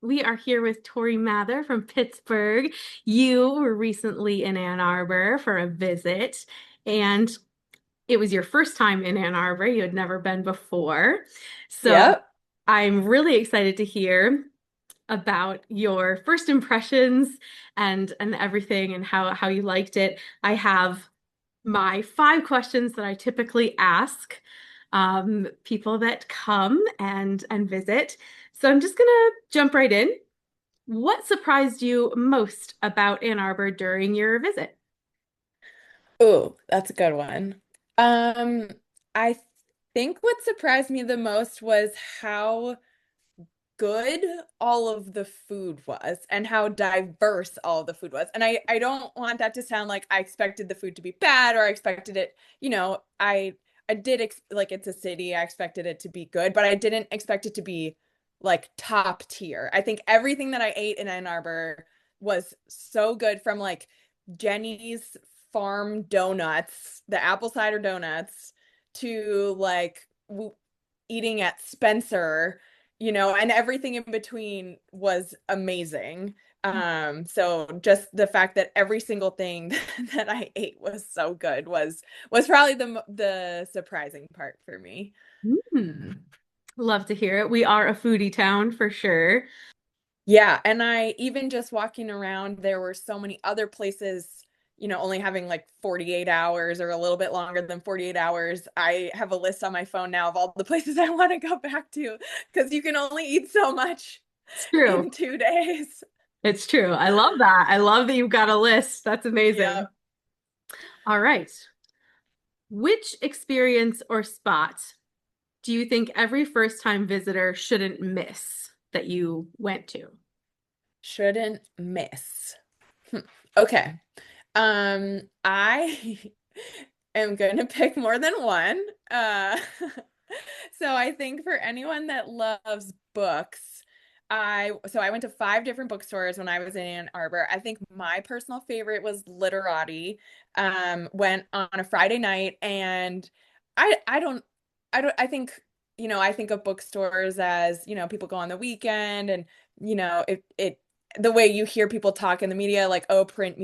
We are here with Tory Mather from Pittsburgh. You were recently in Ann Arbor for a visit, and it was your first time in Ann Arbor. You had never been before. So Yep. I'm really excited to hear about your first impressions and everything and how you liked it. I have my 5 questions that I typically ask people that come and visit. So I'm just gonna jump right in. What surprised you most about Ann Arbor during your visit? Ooh, that's a good one. Um, I think what surprised me the most was how good all of the food was and how diverse all of the food was. And I don't want that to sound like I expected the food to be bad or I expected it, I did ex like it's a city, I expected it to be good, but I didn't expect it to be like top tier. I think everything that I ate in Ann Arbor was so good from like Jenny's farm donuts, the apple cider donuts, to like w eating at Spencer, and everything in between was amazing. So just the fact that every single thing that I ate was so good was probably the surprising part for me. Hmm. Love to hear it. We are a foodie town for sure. Yeah, and I even just walking around, there were so many other places, only having like 48 hours or a little bit longer than 48 hours. I have a list on my phone now of all the places I want to go back to because you can only eat so much It's true. in 2 days. It's true. I love that. I love that you've got a list. That's Yeah. amazing. All right. Which experience or spot do you think every first time visitor shouldn't miss that you went to? Shouldn't miss. Hmm. Okay. I am going to pick more than one. Uh, so I think for anyone that loves books, I went to 5 different bookstores when I was in Ann Arbor. I think my personal favorite was Literati. Went on a Friday night, and I I don't I think I think of bookstores as people go on the weekend, and it the way you hear people talk in the media, like, oh, print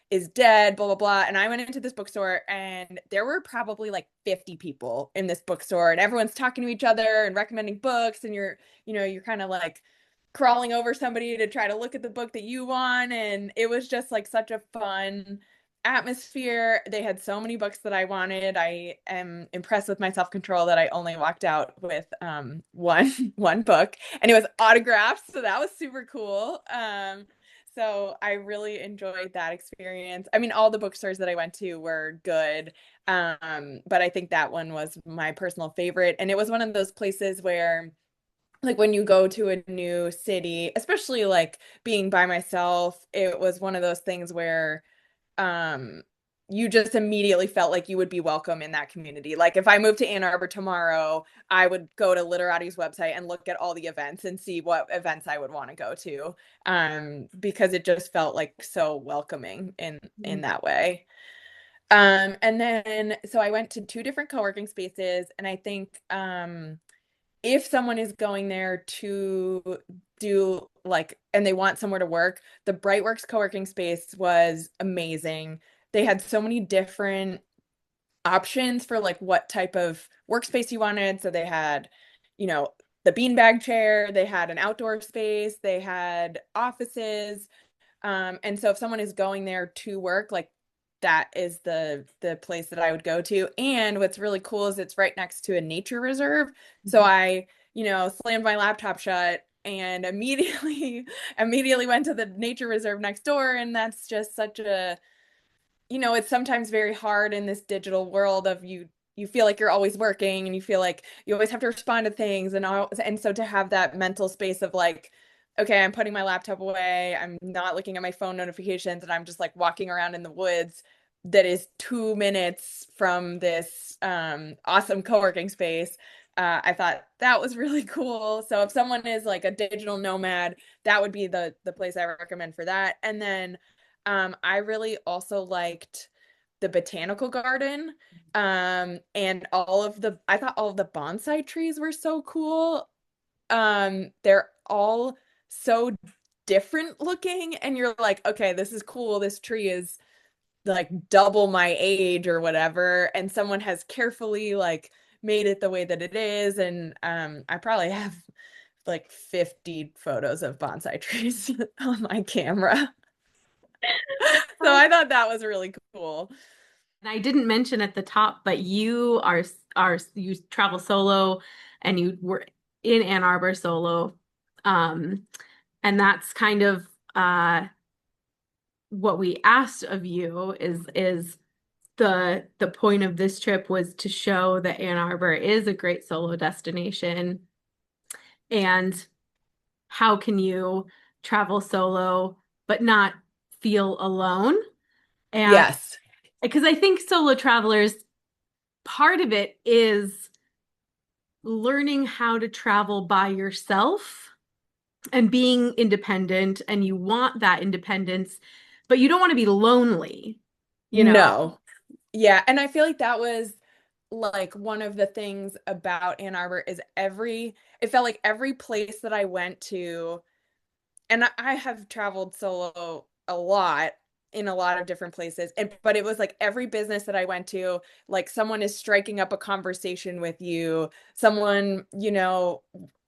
is dead, blah, blah, blah. And I went into this bookstore and there were probably like 50 people in this bookstore and everyone's talking to each other and recommending books. And you're kind of like crawling over somebody to try to look at the book that you want. And it was just like such a fun atmosphere. They had so many books that I wanted. I am impressed with my self-control that I only walked out with one one book and it was autographed, so that was super cool. So I really enjoyed that experience. I mean, all the bookstores that I went to were good. But I think that one was my personal favorite. And it was one of those places where like when you go to a new city, especially like being by myself, it was one of those things where um you just immediately felt like you would be welcome in that community. Like if I moved to Ann Arbor tomorrow, I would go to Literati's website and look at all the events and see what events I would want to go to. Because it just felt like so welcoming in that way. And then so I went to 2 different co-working spaces, and I think if someone is going there to do like and they want somewhere to work, the Brightworks co-working space was amazing. They had so many different options for like what type of workspace you wanted. So they had, you know, the beanbag chair, they had an outdoor space, they had offices. And so if someone is going there to work, like that is the place that I would go to. And what's really cool is it's right next to a nature reserve. So I, slammed my laptop shut and immediately immediately went to the nature reserve next door. And that's just such a, it's sometimes very hard in this digital world of you feel like you're always working and you feel like you always have to respond to things and so to have that mental space of like, okay, I'm putting my laptop away, I'm not looking at my phone notifications, and I'm just like walking around in the woods that is 2 minutes from this awesome co-working space. I thought that was really cool. So if someone is like a digital nomad, that would be the place I recommend for that. And then I really also liked the botanical garden. I thought all of the bonsai trees were so cool. They're all so different looking, and you're like, okay, this is cool. This tree is like double my age or whatever, and someone has carefully like made it the way that it is. And I probably have like 50 photos of bonsai trees on my camera. So I thought that was really cool. And I didn't mention at the top, but you travel solo and you were in Ann Arbor solo. Um, and that's kind of what we asked of you is the point of this trip was to show that Ann Arbor is a great solo destination. And how can you travel solo but not feel alone? And Yes. because I think solo travelers, part of it is learning how to travel by yourself and being independent, and you want that independence, but you don't want to be lonely, you know? No. Yeah, and I feel like that was like one of the things about Ann Arbor is it felt like every place that I went to, and I have traveled solo a lot in a lot of different places, and but it was like every business that I went to, like someone is striking up a conversation with you, someone,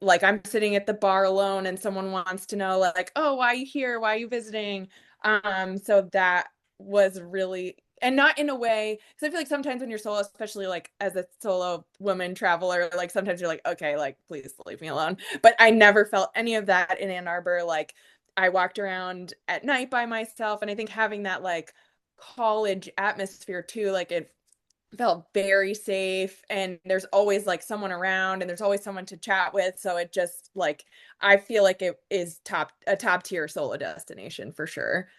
like I'm sitting at the bar alone and someone wants to know like, oh, why are you here, why are you visiting? So that was really, and not in a way, because I feel like sometimes when you're solo, especially like as a solo woman traveler, like sometimes you're like, okay, like please leave me alone. But I never felt any of that in Ann Arbor. Like I walked around at night by myself, and I think having that like college atmosphere too, like it felt very safe, and there's always like someone around and there's always someone to chat with. So it just like, I feel like it is a top tier solo destination for sure.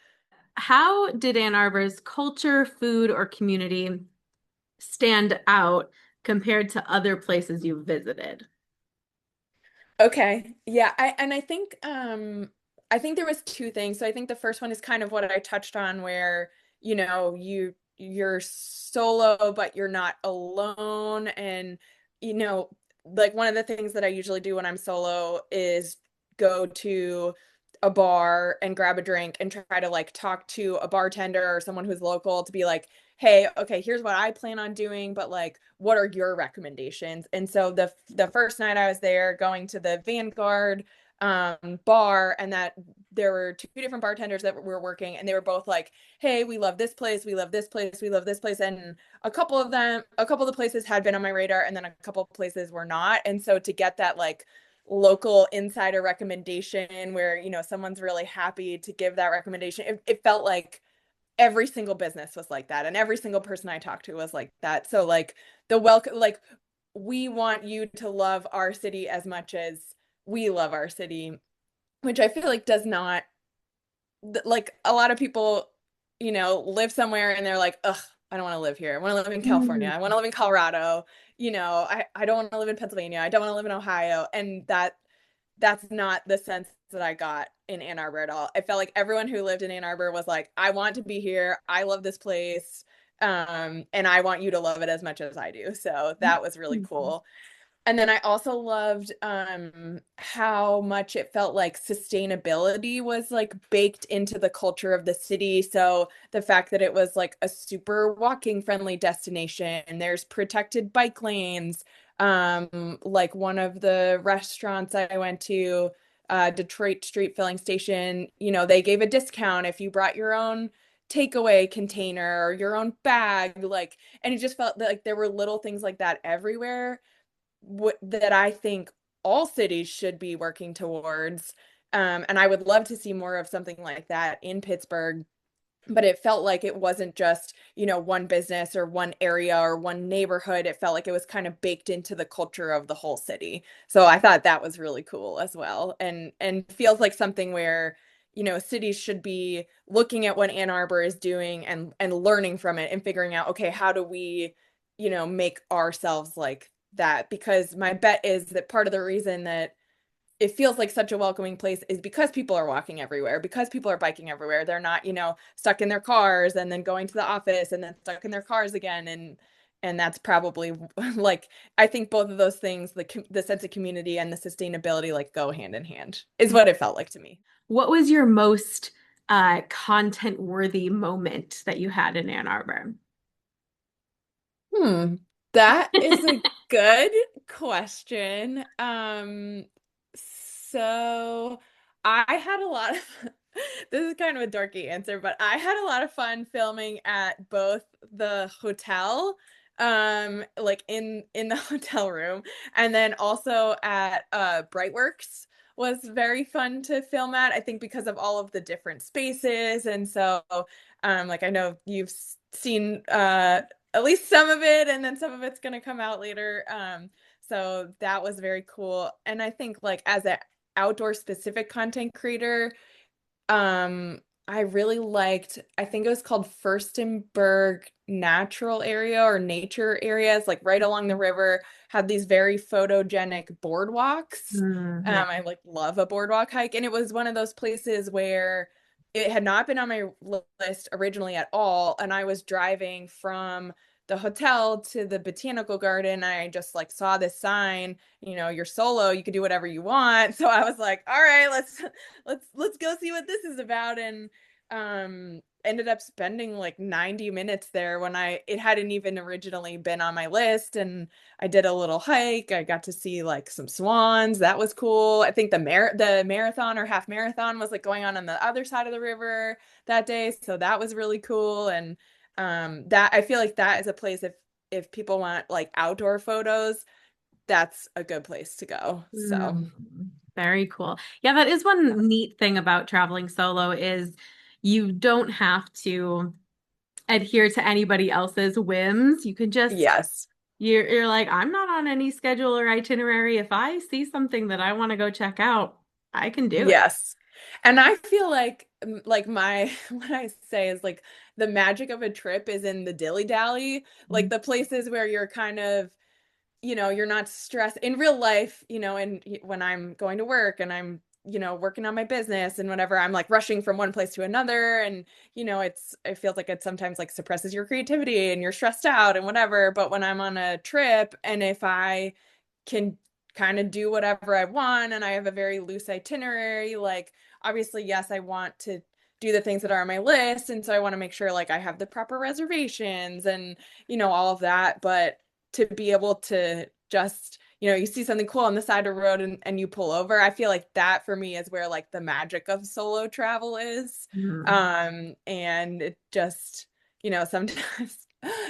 How did Ann Arbor's culture, food, or community stand out compared to other places you visited? Okay. Yeah, I think there was two things. So I think the first one is kind of what I touched on where, you're solo but you're not alone. And you know like one of the things that I usually do when I'm solo is go to a bar and grab a drink and try to like talk to a bartender or someone who's local to be like, hey, okay, here's what I plan on doing, but like, what are your recommendations? And so the first night I was there, going to the Vanguard bar, and that there were two different bartenders that were working, and they were both like, hey, we love this place, we love this place, we love this place. And a couple of the places had been on my radar, and then a couple of places were not. And so to get that like local insider recommendation where someone's really happy to give that recommendation, it felt like every single business was like that, and every single person I talked to was like that. So like the welcome, like we want you to love our city as much as we love our city, which I feel like does not, like a lot of people, live somewhere and they're like, ugh, I don't want to live here. I want to live in California. Mm. I want to live in Colorado. I don't want to live in Pennsylvania. I don't want to live in Ohio. And that's not the sense that I got in Ann Arbor at all. I felt like everyone who lived in Ann Arbor was like, I want to be here. I love this place. And I want you to love it as much as I do. So that was really cool. And then I also loved how much it felt like sustainability was like baked into the culture of the city. So the fact that it was like a super walking friendly destination, and there's protected bike lanes. Like one of the restaurants I went to, Detroit Street Filling Station, they gave a discount if you brought your own takeaway container or your own bag. Like, and it just felt like there were little things like that everywhere that I think all cities should be working towards. And I would love to see more of something like that in Pittsburgh. But it felt like it wasn't just, one business or one area or one neighborhood. It felt like it was kind of baked into the culture of the whole city. So I thought that was really cool as well. And feels like something where, cities should be looking at what Ann Arbor is doing and learning from it and figuring out, okay, how do we, make ourselves like that? Because my bet is that part of the reason that it feels like such a welcoming place is because people are walking everywhere, because people are biking everywhere. They're not, stuck in their cars and then going to the office and then stuck in their cars again. And that's probably like I think both of those things, the sense of community and the sustainability, like go hand in hand, is what it felt like to me. What was your most content worthy moment that you had in Ann Arbor? Hmm, that is a good question. So I had a lot of this is kind of a dorky answer, but I had a lot of fun filming at both the hotel, like in the hotel room, and then also at Brightworks was very fun to film at, I think because of all of the different spaces. And so like I know you've seen at least some of it, and then some of it's going to come out later. So that was very cool. And I think like as an outdoor specific content creator, um, I really liked, I think it was called Furstenberg Natural Area or Nature Areas, like right along the river, had these very photogenic boardwalks. Yeah. I like love a boardwalk hike, and it was one of those places where it had not been on my list originally at all, and I was driving from the hotel to the botanical garden. I just like saw this sign, you're solo, you can do whatever you want. So I was like, all right, let's go see what this is about. And ended up spending like 90 minutes there when it hadn't even originally been on my list. And I did a little hike. I got to see like some swans. That was cool. I think the marathon or half marathon was like going on the other side of the river that day. So that was really cool. And that I feel like that is a place, if people want like outdoor photos, that's a good place to go. So Mm, very cool. Yeah, that is one neat thing about traveling solo is you don't have to adhere to anybody else's whims. You can just yes. you're like, I'm not on any schedule or itinerary. If I see something that I want to go check out, I can do it. Yes. And I feel like my what I say is like the magic of a trip is in the dilly-dally, like the places where you're kind of, you're not stressed in real life, and when I'm going to work and I'm, working on my business and whatever, I'm like rushing from one place to another. And, it feels like it sometimes like suppresses your creativity and you're stressed out and whatever. But when I'm on a trip and if I can kind of do whatever I want and I have a very loose itinerary, like obviously, yes, I want to do the things that are on my list. And so I want to make sure like I have the proper reservations and, all of that. But to be able to just, you see something cool on the side of the road and you pull over, I feel like that for me is where like the magic of solo travel is. Mhm. And it just, sometimes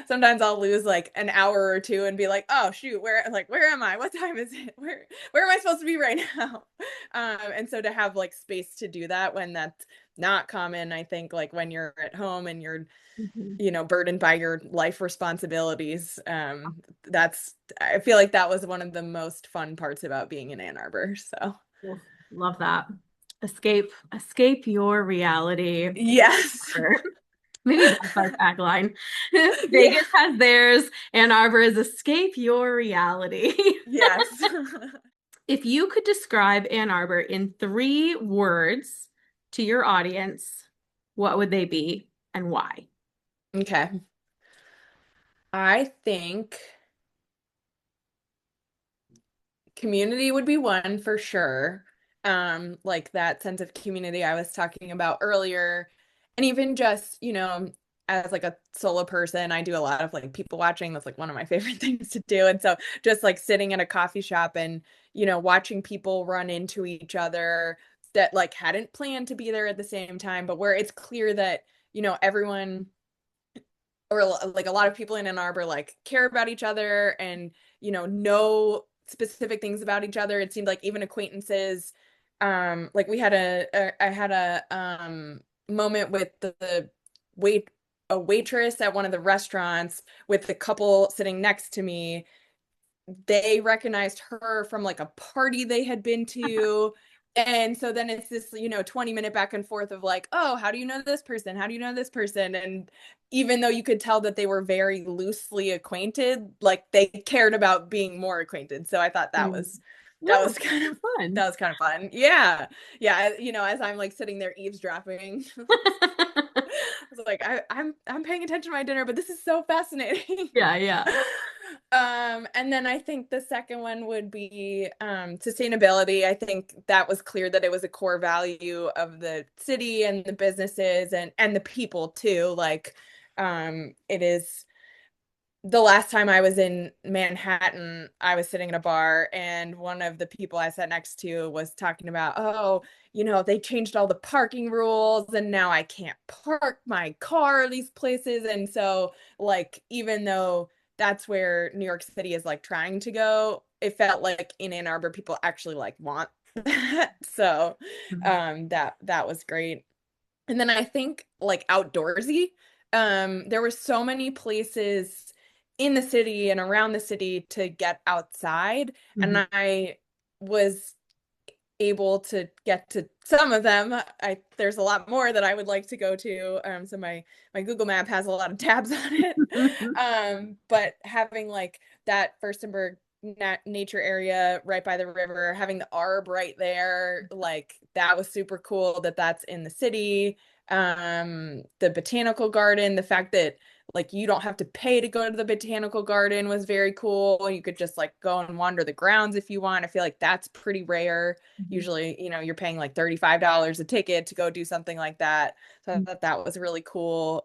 sometimes I'll lose like an hour or two and be like, oh shoot, where am I? What time is it? Where am I supposed to be right now? And so to have like space to do that when that's not common, I think like when you're at home and you're, Mhm. burdened by your life responsibilities. I feel like that was one of the most fun parts about being in Ann Arbor. So Oof, love that. Escape your reality. yes. Maybe that's our tagline. Yeah. Vegas has theirs, Ann Arbor is escape your reality. Yes. If you could describe Ann Arbor in 3 words to your audience, what would they be and why? Okay. I think community would be one for sure. Like that sense of community I was talking about earlier. And even just, as like a solo person, I do a lot of like people watching. That's like one of my favorite things to do. And so just like sitting in a coffee shop and, watching people run into each other that like hadn't planned to be there at the same time, but where it's clear that, everyone or like a lot of people in Ann Arbor like care about each other and know specific things about each other. It seemed like even acquaintances, like I had a moment with the wait a waitress at one of the restaurants with the couple sitting next to me. They recognized her from like a party they had been to. And so then it's this, 20-minute back and forth of like, oh, how do you know this person? How do you know this person? And even though you could tell that they were very loosely acquainted, like they cared about being more acquainted. So I thought that Mm. was that No, was kind of fun. that was kind of fun. Yeah. Yeah, as I'm like sitting there eavesdropping. I was like, I'm paying attention to my dinner, but this is so fascinating. Yeah, yeah. And then I think the second one would be sustainability. I think that was clear that it was a core value of the city and the businesses and the people too. Like, it is the last time I was in Manhattan, I was sitting in a bar and one of the people I sat next to was talking about, oh, they changed all the parking rules and now I can't park my car these places. And so, like, even though that's where New York City is like trying to go, it felt like in Ann Arbor people actually like want that. So, that was great. And then I think like outdoorsy, there were so many places in the city and around the city to get outside. Mhm. And I was able to get to some of them. There's a lot more that I would like to go to. So my Google map has a lot of tabs on it. But having like that Furstenberg nature area right by the river, having the Arb right there, like that was super cool that that's in the city. The botanical garden, the fact that like you don't have to pay to go to the botanical garden was very cool. You could just like go and wander the grounds if you want. I feel like that's pretty rare. Usually, you're paying like $35 a ticket to go do something like that. So I thought that was really cool.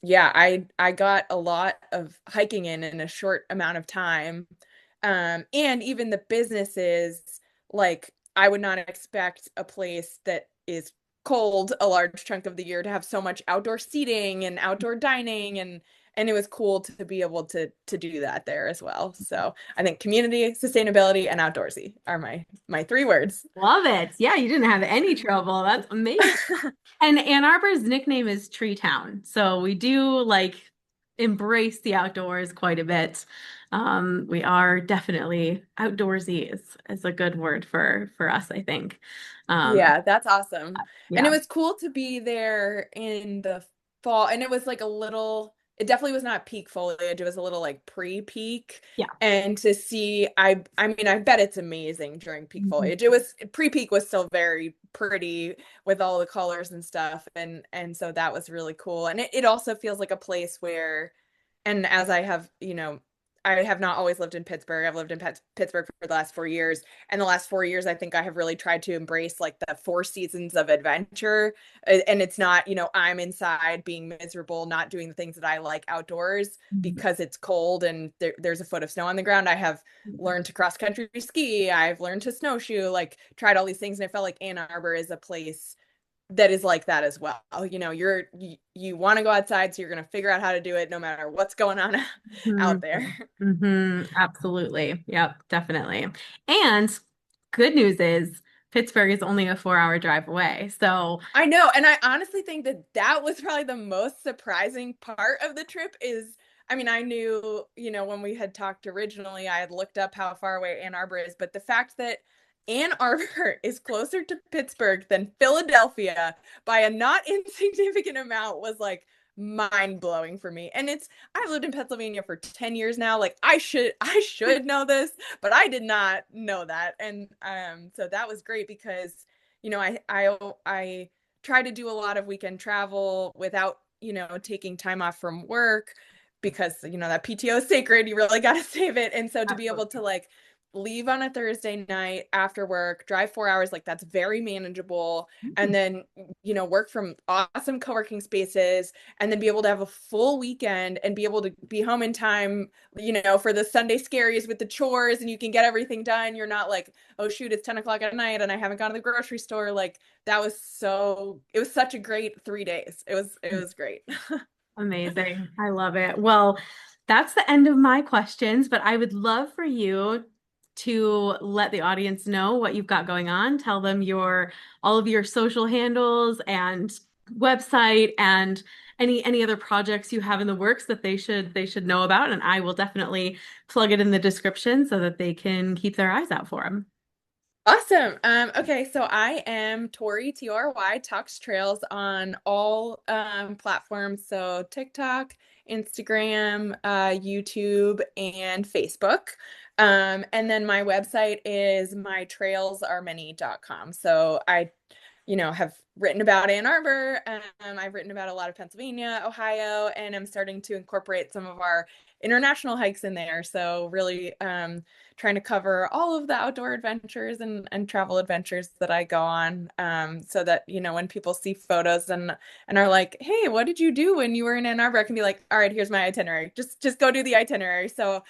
Yeah, I got a lot of hiking in a short amount of time. And even the businesses, like I would not expect a place that is cold a large chunk of the year to have so much outdoor seating and outdoor dining and it was cool to be able to do that there as well. So I think community, sustainability, and outdoorsy are my three words. Love it. Yeah, you didn't have any trouble. That's amazing. And Ann Arbor's nickname is Tree Town. So we do like embrace the outdoors quite a bit. We are definitely outdoorsy is a good word for us, I think. Um, Yeah, that's awesome. And it yeah. was cool to be there in the fall. And it was like it definitely was not peak foliage. It was a little like pre-peak. Yeah. And to see, I mean, I bet it's amazing during peak Mhm. foliage. It was pre-peak was still very pretty with all the colors and stuff. And so that was really cool. And it also feels like a place where, and as I have not always lived in Pittsburgh. I've lived in Pittsburgh for the last 4 years. And the last 4 years, I think I have really tried to embrace like the four seasons of adventure. And it's not, I'm inside being miserable, not doing the things that I like outdoors Mhm. because it's cold and there's a foot of snow on the ground. I have learned to cross country ski. I've learned to snowshoe, like tried all these things. And I felt like Ann Arbor is a place that is like that as well. You want to go outside, so you're going to figure out how to do it no matter what's going on out Mhm. there. Absolutely. Yep, definitely. And good news is Pittsburgh is only a 4-hour drive away. So I know, and I honestly think that that was probably the most surprising part of the trip is, I mean, I knew, when we had talked originally, I had looked up how far away Ann Arbor is, but the fact that Ann Arbor is closer to Pittsburgh than Philadelphia by a not insignificant amount was like mind blowing for me. And I've lived in Pennsylvania for 10 years now. Like I should know this, but I did not know that. And so that was great because I try to do a lot of weekend travel without, taking time off from work because, that PTO is sacred. You really got to save it. And so to be able to absolutely. like leave on a Thursday night after work, drive 4 hours, like that's very manageable. And then, work from awesome co-working spaces and then be able to have a full weekend and be able to be home in time, for the Sunday scaries with the chores and you can get everything done. You're not like, oh shoot, it's 10 o'clock at night and I haven't gone to the grocery store. Like it was such a great 3 days. It was great. Amazing. I love it. Well, that's the end of my questions, but I would love for you to let the audience know what you've got going on. Tell them all of your social handles and website and any other projects you have in the works that they should know about. And I will definitely plug it in the description so that they can keep their eyes out for them. Awesome. Okay, so I am Tory, Tory, Talks Trails on all platforms. So TikTok, Instagram, YouTube, and Facebook. And then my website is mytrailsaremany.com. So have written about Ann Arbor. I've written about a lot of Pennsylvania, Ohio, and I'm starting to incorporate some of our international hikes in there. So really trying to cover all of the outdoor adventures and travel adventures that I go on, so that, when people see photos and are like, "Hey, what did you do when you were in Ann Arbor?" I can be like, "All right, here's my itinerary. Just go do the itinerary." So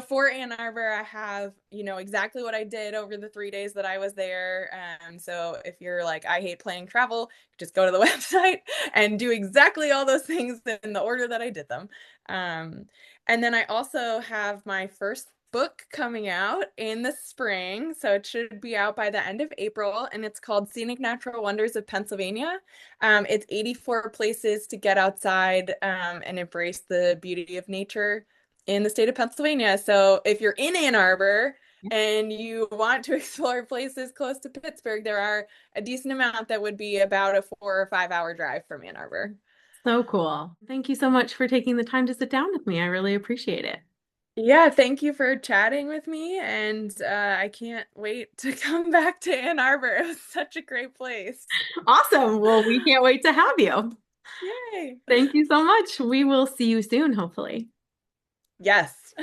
for Ann Arbor, I have, exactly what I did over the 3 days that I was there. So if you're like, I hate planning travel, just go to the website and do exactly all those things in the order that I did them. Um, and then I also have my first book coming out in the spring. So it should be out by the end of April, and it's called Scenic Natural Wonders of Pennsylvania. It's 84 places to get outside and embrace the beauty of nature in the state of Pennsylvania. So if you're in Ann Arbor and you want to explore places close to Pittsburgh, there are a decent amount that would be about a 4 or 5 hour drive from Ann Arbor. So cool. Thank you so much for taking the time to sit down with me. I really appreciate it. Yeah, thank you for chatting with me, and I can't wait to come back to Ann Arbor. It was such a great place. Awesome. Well, we can't wait to have you. Yay. Thank you so much. We will see you soon, hopefully. Yes.